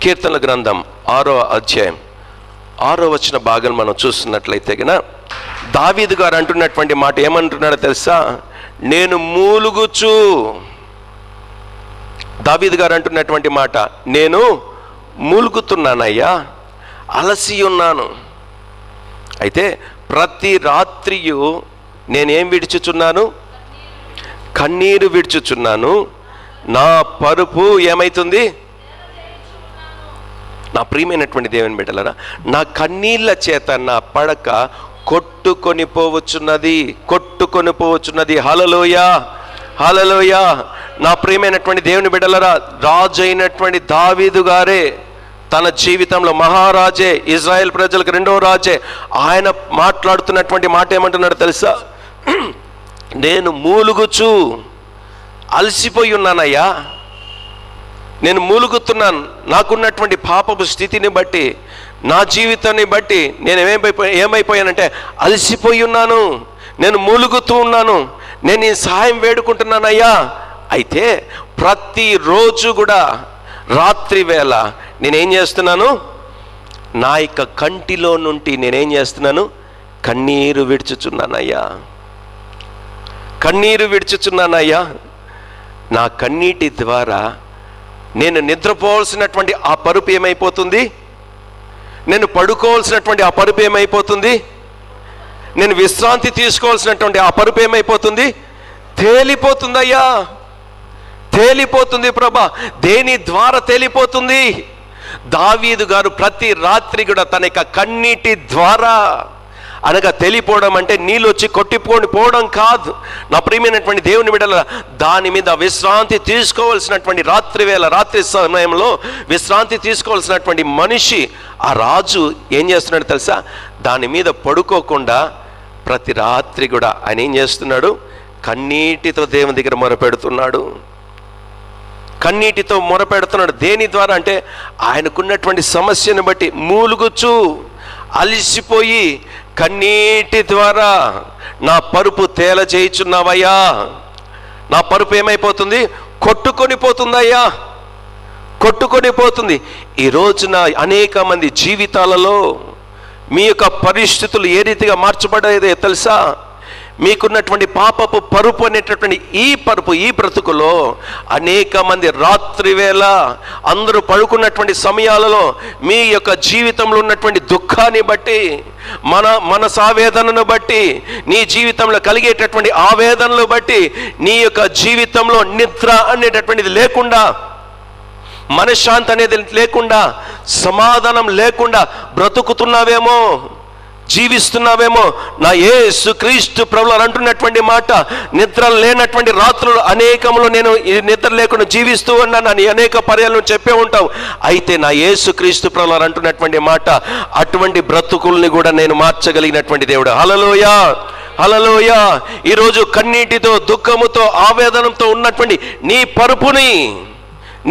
కీర్తనల గ్రంథం 6వ అధ్యాయం 6వ వచన భాగం మనం చూస్తున్నట్లయితే కనుక దావీదు గారు అంటున్నటువంటి మాట ఏమంటున్నాడో తెలుసా? నేను మూలుగుచు. దావీదు గారు అంటున్నటువంటి మాట, నేను మూలుగుతున్నానయ్యా, అలసి ఉన్నాను. అయితే ప్రతి రాత్రియు నేనేం విడుచుచున్నాను? కన్నీరు విడుచుచున్నాను. నా పరుపు ఏమైతుంది? నా ప్రియమైనటువంటి దేవుని బిడ్డలారా, నా కన్నీళ్ళ చేత నా పడక కొట్టుకొని పోవచ్చున్నది. హల్లెలూయా, హల్లెలూయా. నా ప్రియమైనటువంటి దేవుని బిడ్డలారా, రాజు అయినటువంటి దావీదు గారే తన జీవితంలో మహారాజే, ఇజ్రాయెల్ ప్రజలకు రెండవ రాజే, ఆయన మాట్లాడుతున్నటువంటి మాట ఏమంటున్నాడు తెలుసా? నేను మూలుగుచు అలసిపోయి ఉన్నానయ్యా, నేను మూలుగుతున్నాను. నాకున్నటువంటి పాపపు స్థితిని బట్టి, నా జీవితాన్ని బట్టి నేను ఏమైపోయానంటే అలసిపోయి ఉన్నాను, నేను మూలుగుతూ ఉన్నాను, నేను నీ సహాయం వేడుకుంటున్నానయ్యా. అయితే ప్రతిరోజు కూడా రాత్రి వేళ నేనేం చేస్తున్నాను? నా యొక్క కంటిలో నుండి నేనేం చేస్తున్నాను? కన్నీరు విడుచుచున్నానయ్యా, కన్నీరు విడుచుచున్నానయ్యా. నా కన్నీటి ద్వారా నేను నిద్రపోవాల్సినటువంటి ఆ పరుపు ఏమైపోతుంది? నేను పడుకోవాల్సినటువంటి ఆ పరుపు ఏమైపోతుంది? నేను విశ్రాంతి తీసుకోవాల్సినటువంటి ఆ పరుపు ఏమైపోతుంది? తేలిపోతుందయ్యా, తేలిపోతుంది ప్రభా. దేని ద్వారా తేలిపోతుంది? దావీదు గారు ప్రతి రాత్రి కూడా తన యొక్క కన్నీటి ద్వారా, అనగా తెలిపోవడం అంటే నీళ్ళు వచ్చి కొట్టిపోని పోవడం కాదు. నా ప్రియమైనటువంటి దేవుని బిడ్డల, దాని మీద విశ్రాంతి తీసుకోవాల్సినటువంటి రాత్రి సమయంలో విశ్రాంతి తీసుకోవాల్సినటువంటి మనిషి, ఆ రాజు ఏం చేస్తున్నాడు తెలుసా? దాని మీద పడుకోకుండా ప్రతి రాత్రి కూడా ఆయన ఏం చేస్తున్నాడు? కన్నీటితో దేవుని దగ్గర మొరపెడుతున్నాడు, కన్నీటితో మొరపెడుతున్నాడు. దేని ద్వారా అంటే ఆయనకున్నటువంటి సమస్యను బట్టి మూలుగుచు అలిసిపోయి కన్నీటి ద్వారా నా పరుపు తేల చేయుచున్నావయ్యా. నా పరుపు ఏమైపోతుంది? కొట్టుకొని పోతుందయ్యా, కొట్టుకొని పోతుంది. ఈ రోజున అనేక మంది జీవితాలలో మీ యొక్క పరిస్థితులు ఏ రీతిగా మార్చబడేదో తెలుసా? మీకున్నటువంటి పాపపు పరుపు అనేటటువంటి ఈ బ్రతుకులో అనేక మంది రాత్రి వేళ అందరూ పడుకున్నటువంటి సమయాలలో మీ యొక్క జీవితంలో ఉన్నటువంటి దుఃఖాన్ని బట్టి, మనసావేదనను బట్టి, నీ జీవితంలో కలిగేటటువంటి ఆవేదనలు బట్టి, నీ యొక్క జీవితంలో నిద్ర అనేటటువంటిది లేకుండా, మనశ్శాంతి అనేది లేకుండా, సమాధానం లేకుండా బ్రతుకుతున్నావేమో, జీవిస్తున్నావేమో. నా యేసు క్రీస్తు ప్రభువు అంటున్నటువంటి మాట, నిద్ర లేనటువంటి రాత్రులు అనేకములు నేను నిద్ర లేకుండా జీవిస్తూ ఉన్నాను అని అనేక పర్యాలను చెప్పే ఉంటావు. అయితే నా యేసు క్రీస్తు ప్రభువు అంటున్నటువంటి మాట, అటువంటి బ్రతుకుల్ని కూడా నేను మార్చగలిగినటువంటి దేవుడు. హల్లెలూయా, హల్లెలూయా. ఈరోజు కన్నీటితో, దుఃఖముతో, ఆవేదనతో ఉన్నటువంటి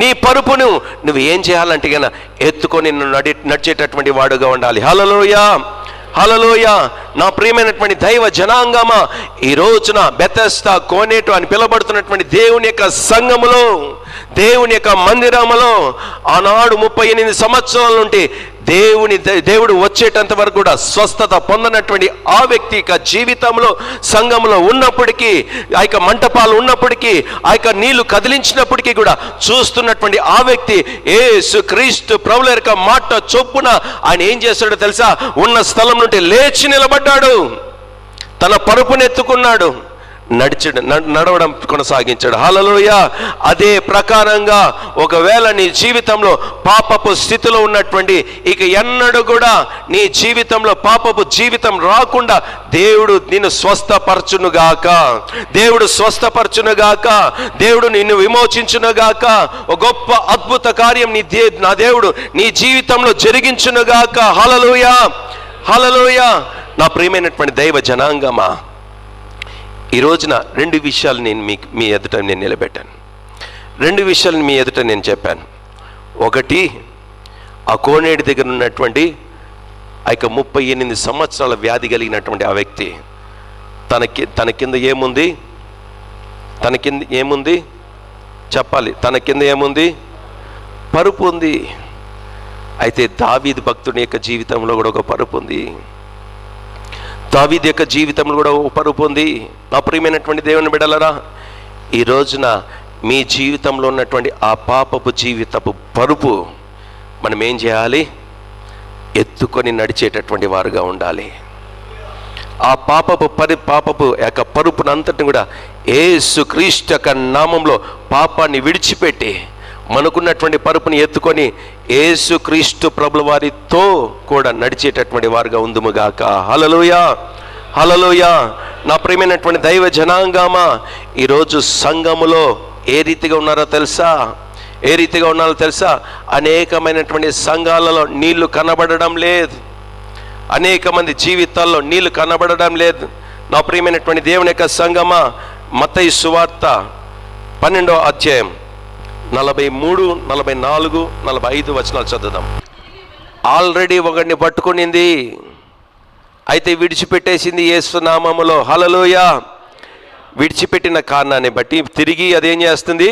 నీ పరుపును నువ్వు ఏం చేయాలంటే కన్నా ఎత్తుకొని నడిచేటటువంటి వాడుగా ఉండాలి. హల్లెలూయా, హల్లెలూయా. నా ప్రియమైనటువంటి దైవ జనాంగమా, ఈ రోజున బెతెస్దా కోనేటు అని పిలువబడుతున్నటువంటి దేవుని యొక్క సంఘములో, దేవుని యొక్క మందిరములో ఆనాడు 38 సంవత్సరాల నుండి దేవుడు వచ్చేటంత వరకు కూడా స్వస్థత పొందనటువంటి ఆ వ్యక్తి యొక్క జీవితంలో, సంఘంలో ఉన్నప్పటికీ, ఆ యొక్క మంటపాలు ఉన్నప్పటికీ, ఆ యొక్క నీళ్లు కదిలించినప్పటికీ కూడా చూస్తున్నటువంటి ఆ వ్యక్తి యేసు క్రీస్తు ప్రభువు యొక్క మాట చొప్పున ఆయన ఏం చేస్తాడో తెలుసా? ఉన్న స్థలం నుండి లేచి నిలబడ్డాడు, తన పరుపునెత్తుకున్నాడు, నడవడం కొనసాగించాడు. హల్లెలూయా. అదే ప్రకారంగా ఒకవేళ నీ జీవితంలో పాపపు స్థితిలో ఉన్నటువంటి, ఇక ఎన్నడూ కూడా నీ జీవితంలో పాపపు జీవితం రాకుండా దేవుడు నిన్ను స్వస్థపరచునుగాక, దేవుడు స్వస్థపరచునుగాక, దేవుడు నిన్ను విమోచించునుగాక, ఒక గొప్ప అద్భుత కార్యం నా దేవుడు నీ జీవితంలో జరిగించునుగాక. హల్లెలూయా, హల్లెలూయా. నా ప్రియమైనటువంటి దైవ జనాంగమా, ఈ రోజున 2 విషయాలు నేను మీ ఎదుట నేను నిలబెట్టాను. 2 విషయాలను మీ ఎదుట నేను చెప్పాను. ఒకటి, ఆ కోనేటి దగ్గర ఉన్నటువంటి ఆ యొక్క 38 సంవత్సరాల వ్యాధి కలిగినటువంటి ఆ వ్యక్తి, తన కింద ఏముంది చెప్పాలి. తన కింద ఏముంది? పరుపు ఉంది. అయితే దావీదు భక్తుని యొక్క జీవితంలో కూడా ఒక పరుపు ఉంది. దావీదు యొక్క జీవితంలో కూడా ఒక పరుపు ఉంది. నా ప్రియమైనటువంటి దేవుని బిడ్డలారా, ఈ రోజున మీ జీవితంలో ఉన్నటువంటి ఆ పాపపు జీవితపు పరుపు మనం ఏం చేయాలి? ఎత్తుకొని నడిచేటటువంటి వారుగా ఉండాలి. ఆ పాపపు యొక్క పరుపునంతటిని కూడా యేసుక్రీస్తు యొక్క నామంలో పాపాన్ని విడిచిపెట్టి మనకున్నటువంటి పరుపుని ఎత్తుకొని యేసుక్రీస్తు ప్రభుల వారితో కూడా నడిచేటటువంటి వారుగా ఉందుముగాక. హల్లెలూయా, హల్లెలూయా. నా ప్రియమైనటువంటి దైవ జనాంగమా, ఈరోజు సంఘములో ఏ రీతిగా ఉన్నారో తెలుసా? అనేకమైనటువంటి సంఘాలలో నీళ్లు కనబడడం లేదు. అనేక మంది జీవితాల్లో నీళ్లు కనబడడం లేదు. నా ప్రియమైనటువంటి దేవుని యొక్క సంఘమా, మత్తయి సువార్త 12వ అధ్యాయం 43, 44, 45 వచనాలు చదువుదాం. ఆల్రెడీ ఒకడిని పట్టుకునింది, అయితే విడిచిపెట్టేసింది యేసు నామములో. హల్లెలూయా. విడిచిపెట్టిన కారణాన్ని బట్టి తిరిగి అదేం చేస్తుంది?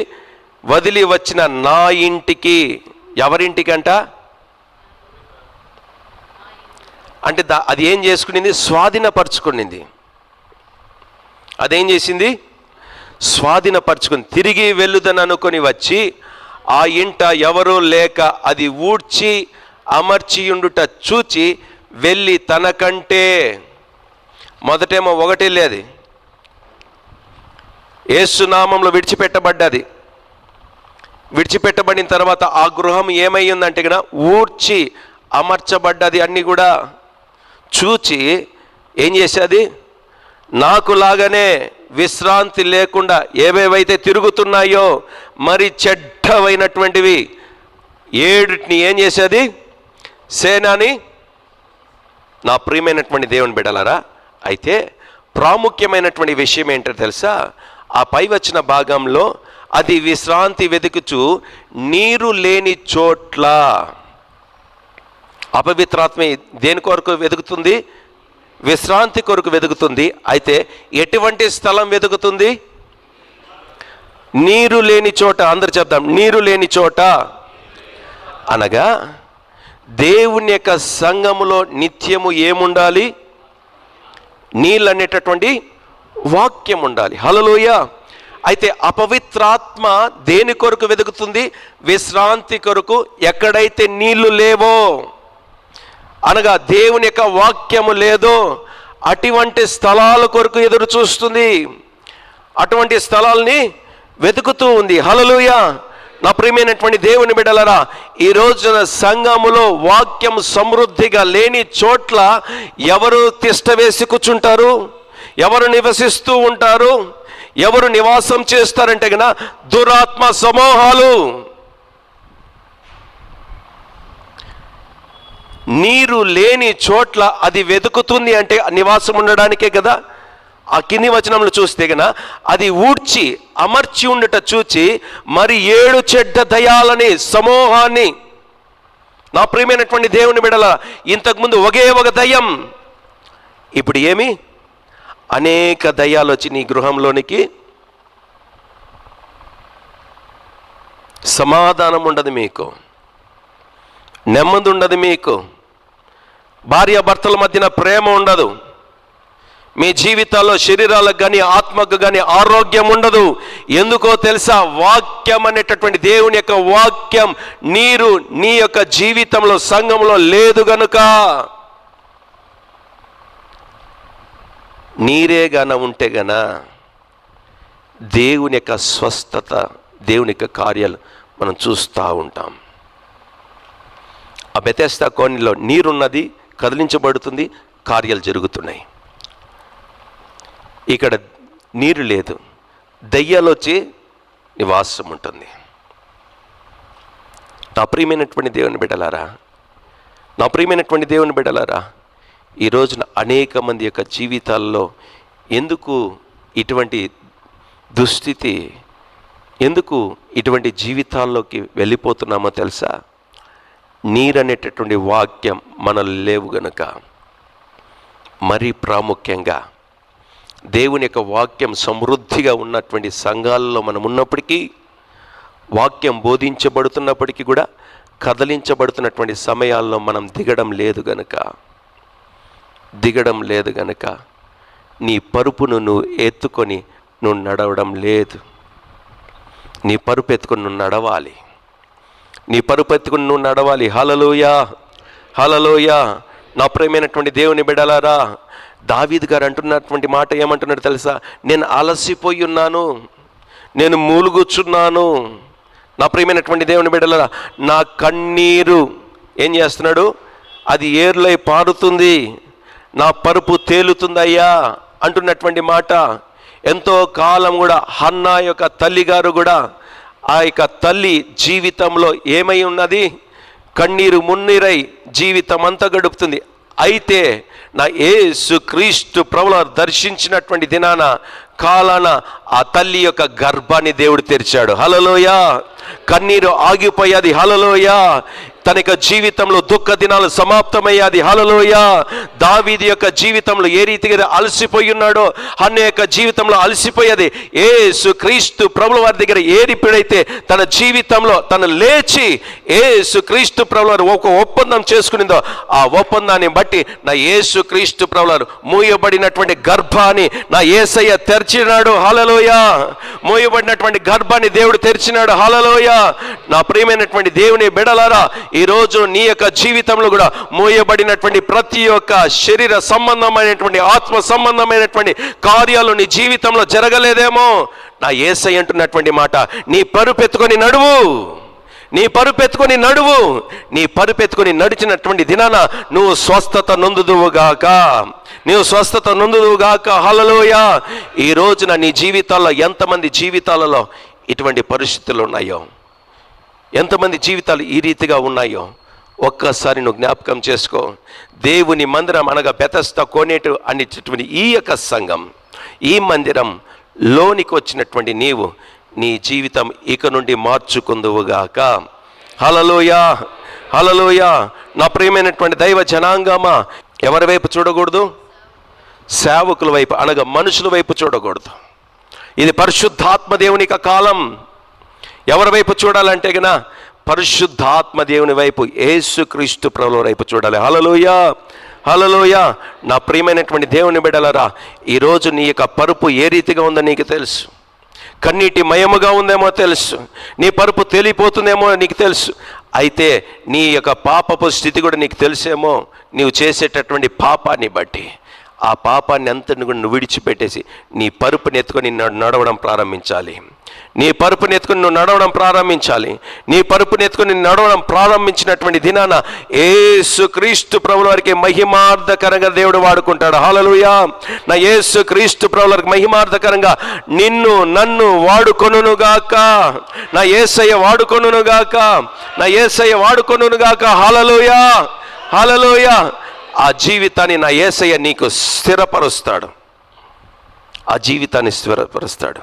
వదిలి వచ్చిన నా ఇంటికి. ఎవరింటికంట అంటే అది ఏం చేసుకునింది? స్వాధీనపరచుకునింది. అదేం చేసింది? స్వాధీనపరచుకుని తిరిగి వెళ్ళుదని అనుకొని వచ్చి ఆ ఇంట ఎవరూ లేక అది ఊడ్చి అమర్చియుండుట చూచి వెళ్ళి తనకంటే, మొదటేమో ఒకటి లేదు, యేసు నామంలో విడిచిపెట్టబడ్డది. విడిచిపెట్టబడిన తర్వాత ఆ గృహం ఏమయ్యిందంటే కదా ఊడ్చి అమర్చబడ్డది. అన్నీ కూడా చూచి ఏం చేసేది? నాకు లాగానే విశ్రాంతి లేకుండా ఏవేవైతే తిరుగుతున్నాయో మరి చెడ్డవైనటువంటివి 7 ఏం చేసేది? సేనాని. నా ప్రియమైనటువంటి దేవుని బిడ్డలారా, అయితే ప్రాముఖ్యమైనటువంటి విషయం ఏంటో తెలుసా? ఆ పై వచ్చిన భాగంలో అది విశ్రాంతి వెతుకుచు నీరు లేని చోట్ల. అపవిత్రాత్మ దేని కొరకు వెతుకుతుంది? విశ్రాంతి కొరకు వెతుకుతుంది. అయితే ఎటువంటి స్థలం వెతుకుతుంది? నీరు లేని చోట. అందరు చెప్దాం, నీరు లేని చోట. అనగా దేవుని యొక్క సంఘములో నిత్యము ఏముండాలి? నీళ్ళు అనేటటువంటి వాక్యం ఉండాలి. హల్లెలూయా. అయితే అపవిత్రాత్మ దేని కొరకు వెతుకుతుంది? విశ్రాంతి కొరకు. ఎక్కడైతే నీళ్లు లేవో, అనగా దేవుని యొక్క వాక్యము లేదో అటువంటి స్థలాల కొరకు ఎదురు చూస్తుంది. అటువంటి స్థలాల్ని వెతుకుతూ ఉంది. హల్లెలూయా. నా ప్రియమైనటువంటి దేవుని బిడ్డలారా, ఈ రోజున సంఘములో వాక్యం సమృద్ధిగా లేని చోట్ల ఎవరు తిష్ట వేసి కూర్చుంటారు? ఎవరు నివసిస్తూ ఉంటారు? ఎవరు నివాసం చేస్తారంటే గన దురాత్మ సమూహాలు. నీరు లేని చోట్ల అది వెతుకుతుంది అంటే నివాసం ఉండడానికే కదా. ఆ కింది వచనంలో చూస్తే గన అది ఊడ్చి అమర్చి ఉండట చూచి మరి 7 చెడ్డ దయాలని సమూహాన్ని. నా ప్రియమైనటువంటి దేవుని బిడ్డల, ఇంతకుముందు ఒకే ఒక దయ్యం, ఇప్పుడు ఏమి? అనేక దయ్యాలు వచ్చి నీ గృహంలోనికి. సమాధానం ఉండదు మీకు, నెమ్మది ఉండదు మీకు, భార్యాభర్తల మధ్యన ప్రేమ ఉండదు, మీ జీవితాల్లో శరీరాలకు కానీ ఆత్మకు కానీ ఆరోగ్యం ఉండదు. ఎందుకో తెలుసా? వాక్యం అనేటటువంటి దేవుని యొక్క వాక్యం నీరు నీ యొక్క జీవితంలో సంఘంలో లేదు గనుక. నీరే గాన ఉంటే గన దేవుని యొక్క స్వస్థత, దేవుని యొక్క కార్యాలు మనం చూస్తూ ఉంటాం. ఆ బెతెస్దా కోనేరులో నీరున్నది, కదిలించబడుతుంది, కార్యాలు జరుగుతున్నాయి. ఇక్కడ నీరు లేదు, దయ్యాలు వచ్చి నివాసం ఉంటుంది. నా ప్రియమైనటువంటి దేవుని బిడ్డలారా, ఈ రోజున అనేక మంది యొక్క జీవితాల్లో ఎందుకు ఇటువంటి దుస్థితి, ఎందుకు ఇటువంటి జీవితాల్లోకి వెళ్ళిపోతున్నామో తెలుసా? నీరనేటటువంటి వాక్యం మనలో లేవు గనుక. మరీ ప్రాముఖ్యంగా దేవుని యొక్క వాక్యం సమృద్ధిగా ఉన్నటువంటి సంఘాల్లో మనం ఉన్నప్పటికీ, వాక్యం బోధించబడుతున్నప్పటికీ కూడా కదిలించబడుతున్నటువంటి సమయాల్లో మనం దిగడం లేదు గనుక నీ పరుపును నువ్వు ఎత్తుకొని నువ్వు నడవడం లేదు. నీ పరుపు ఎత్తుకొని నువ్వు నడవాలి. నీ పరుపు ఎత్తుకొని నువ్వు నడవాలి. హల్లెలూయా, హల్లెలూయా. నా ప్రియమైనటువంటి దేవుని బిడ్డలారా, దావీదు గారు అంటున్నటువంటి మాట ఏమంటున్నాడు తెలుసా? నేను అలసిపోయి ఉన్నాను, నేను మూలుగుచున్నాను. నా ప్రియమైనటువంటి దేవుని బిడ్డలారా, నా కన్నీరు ఏం చేస్తున్నాడు? అది ఏర్లై పారుతుంది, నా పరుపు తేలుతుందయ్యా అంటున్నటువంటి మాట. ఎంతో కాలం కూడా హన్నా యొక్క తల్లిగారు కూడా ఆ యొక్క తల్లి జీవితంలో ఏమై ఉన్నది? కన్నీరు మున్నీరై జీవితం అంతా గడుపుతుంది. అయితే నా యేసు క్రీస్తు ప్రభువును దర్శించినటువంటి దినాన కాలాన ఆ తల్లి యొక్క గర్భాన్ని దేవుడు తెరిచాడు. హల్లెలూయా. కన్నీరు ఆగిపోయాది. హల్లెలూయా. తన యొక్క జీవితంలో దుఃఖ దినాలు సమాప్తమయ్యాది. హల్లెలూయా. దావీదు యొక్క జీవితంలో ఏ రీతిగా అలసిపోయి ఉన్నాడో హన్న యొక్క జీవితంలో అలసిపోయేది. యేసు క్రీస్తు ప్రభుల వారి దగ్గర ఏరిపిడైతే తన జీవితంలో తను లేచి యేసు క్రీస్తు ప్రభుల వారు ఒక ఒప్పందం చేసుకునిందో ఆ ఒప్పందాన్ని బట్టి నా యేసు క్రీస్తు ప్రభుల వారు మూయబడినటువంటి గర్భాన్ని నా యేసయ్య తెరిచినాడు. హల్లెలూయా. మూయబడినటువంటి గర్భాన్ని దేవుడు తెరిచినాడు. హల్లెలూయా. నా ప్రియమైనటువంటి దేవుని బిడ్డలారా, ఈరోజు నీ యొక్క జీవితంలో కూడా మోయబడినటువంటి ప్రతి ఒక్క శరీర సంబంధమైనటువంటి ఆత్మ సంబంధమైనటువంటి కార్యాలు నీ జీవితంలో జరగలేదేమో. నా యేసయ్య అంటున్నటువంటి మాట, నీ పరుపెత్తుకొని నడువు, నీ పరుపెత్తుకొని నడువు. నీ పరుపెత్తుకొని నడిచినటువంటి దినాన నువ్వు స్వస్థత నొందుదువుగాక, నీవు స్వస్థత నొందుదువుగాక. హల్లెలూయా. ఈ రోజున నీ జీవితాల్లో ఎంతమంది జీవితాలలో ఇటువంటి పరిస్థితులు ఉన్నాయో, ఎంతమంది జీవితాలు ఈ రీతిగా ఉన్నాయో ఒక్కసారి నువ్వు జ్ఞాపకం చేసుకో. దేవుని మందిరం అనగా బెతెస్దా కోనేటు అనేటటువంటి ఈ యొక్క సంఘం, ఈ మందిరం లోనికి వచ్చినటువంటి నీవు నీ జీవితం ఇక నుండి మార్చుకుందువుగాక. హల్లెలూయా, హల్లెలూయా. నా ప్రియమైనటువంటి దైవ జనాంగమా, ఎవరి వైపు చూడకూడదు? సేవకుల వైపు అనగా మనుషుల వైపు చూడకూడదు. ఇది పరిశుద్ధాత్మ దేవుని యొక్క కాలం. ఎవరి వైపు చూడాలంటే గన పరిశుద్ధాత్మ దేవుని వైపు, యేసుక్రీస్తు ప్రభుల వైపు చూడాలి. హల్లెలూయా, హల్లెలూయా. నా ప్రియమైనటువంటి దేవుని బిడ్డలారా, ఈరోజు నీ యొక్క పరుపు ఏ రీతిగా ఉందో నీకు తెలుసు. కన్నీటి మయముగా ఉందేమో తెలుసు, నీ పరుపు తేలిపోతుందేమో నీకు తెలుసు. అయితే నీ యొక్క పాపపు స్థితి కూడా నీకు తెలుసేమో. నీవు చేసేటటువంటి పాపాన్ని బట్టి ఆ పాపాన్ని అంతని కూడా నువ్వు విడిచిపెట్టేసి నీ పరుపుని ఎత్తుకొని నడవడం ప్రారంభించాలి. నీ పరుపుని ఎత్తుకొని నువ్వు నడవడం ప్రారంభించాలి. నీ పరుపుని ఎత్తుకొని నడవడం ప్రారంభించినటువంటి దినాన యేసు క్రీస్తు ప్రభుల వారికి మహిమార్థకరంగా దేవుడు వాడుకుంటాడు. హల్లెలూయా. నా యేసు క్రీస్తు ప్రభుల వారికి మహిమార్థకరంగా నిన్ను నన్ను వాడుకొనుగాక. నా యేసయ్య వాడుకొనుగాక, నా యేసయ్య వాడుకొనుగాక. హల్లెలూయా, హల్లెలూయా. ఆ జీవితాన్ని నా యేసయ్య నీకు స్థిరపరుస్తాడు, ఆ జీవితాన్ని స్థిరపరుస్తాడు.